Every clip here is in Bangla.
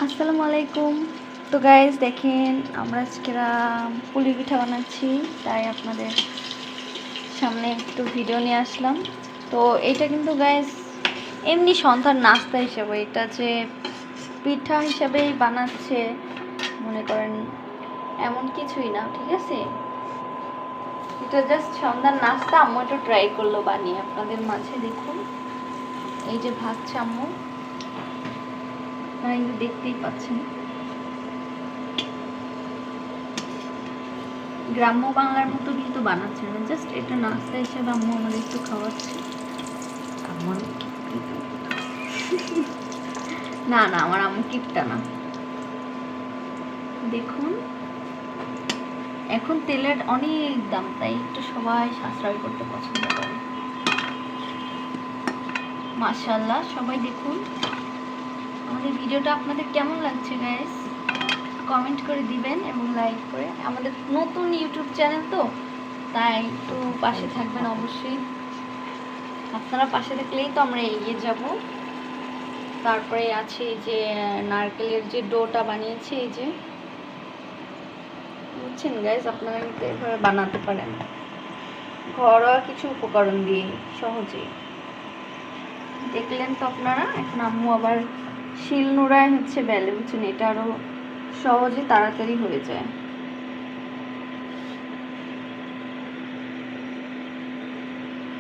আসসালামু আলাইকুম। তো গাইস দেখেন আমরা আজকে পুলি পিঠা বানাচ্ছি, তাই আপনাদের সামনে একটু ভিডিও নিয়ে আসলাম। তো এইটা কিন্তু গাইস এমনি সন্ধ্যার নাস্তা হিসেবে, এটা যে পিঠা হিসেবেই বানাচ্ছে মনে করেন এমন কিছুই না, ঠিক আছে? এটা জাস্ট সন্ধ্যার নাস্তা। আম্মু একটু ট্রাই করলো বানিয়ে আপনাদের মাঝে। দেখুন এই যে ভাজছে আম্মু, আপনারা কিন্তু দেখতেই পাচ্ছেন। গ্রাম্য বাংলার মতো কিন্তু বানাচ্ছে না, জাস্ট এটা নাস্তা হিসেবে আম্মু আমাদের একটু খাওয়াচ্ছে। আমার না না, আমার আম্মু কিপটা না। দেখুন এখন তেলের অনেক দাম, তাই একটু সবাই সাশ্রয় করতে পছন্দ করে। মাশাআল্লাহ, সবাই দেখুন আমাদের ভিডিওটা আপনাদের কেমন লাগছে গাইস, কমেন্ট করে দিবেন এবং লাইক করে। আমাদের নতুন ইউটিউব চ্যানেল তো, তাই একটু পাশে থাকবেন অবশ্যই। আপনারা পাশে থাকলেই তো আমরা এগিয়ে যাব। তারপরে আছে এই যে নারকেলের যে ডোটা বানিয়েছি, এই যে বুঝছেন গাইস, আপনারা কিন্তু এভাবে বানাতে পারেন ঘরোয়া কিছু উপকরণ দিয়ে সহজেই। দেখলেন তো আপনারা। এখন আম্মু আবার শিল নোড়ায় বেলে, বুঝছেন, এটা আরও সহজে তাড়াতাড়ি হয়ে যায়।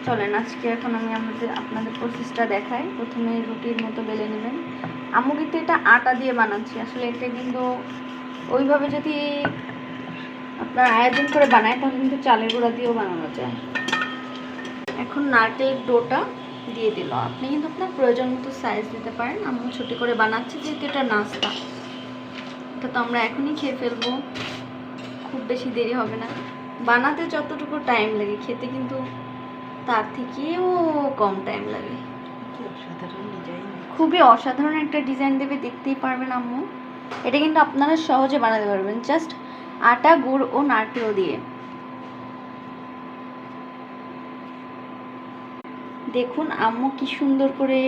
চলেন আজকে এখন আমি আপনাদের প্রসেসটা দেখাই। প্রথমে রুটির মতো বেলে নেবেন। আম্মু কিন্তু এটা আটা দিয়ে বানাচ্ছি, আসলে এটা কিন্তু ওইভাবে যদি আপনার আয়োজন করে বানায় তাহলে কিন্তু চালের গুঁড়া দিয়েও বানানো যায়। এখন নারকেলের ডোটা দিয়ে দিল। আপনি কিন্তু আপনার প্রয়োজন মতো সাইজ দিতে পারেন। আম্মু ছোটো করে বানাচ্ছি যেহেতু এটা নাস্তা, এটা তো আমরা এখনই খেয়ে ফেলবো, খুব বেশি দেরি হবে না। বানাতে যতটুকু টাইম লাগে খেতে কিন্তু তার থেকেও কম টাইম লাগে। খুবই অসাধারণ একটা ডিজাইন দেবে, দেখতেই পারবেন আম্মু। এটা কিন্তু আপনারা সহজে বানাতে পারবেন, জাস্ট আটা, গুড় ও নারকেল দিয়ে। দেখুন আম্মু কি সুন্দর করে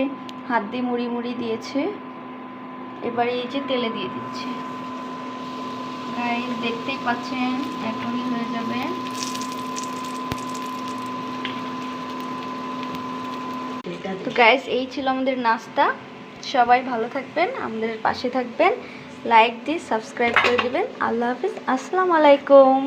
হাত দিয়ে মুড়ি মুড়ি দিয়েছে। এবারে এই যে তেলে দিয়ে দিচ্ছে। গাইস দেখতেই পাচ্ছেন এখনই হয়ে যাবে। তো গাইস এই ছিল আমাদের নাস্তা। সবাই ভালো থাকবেন, আমাদের পাশে থাকবেন, লাইক দিয়ে সাবস্ক্রাইব করে দিবেন। আল্লাহ হাফিজ, আসসালামু আলাইকুম।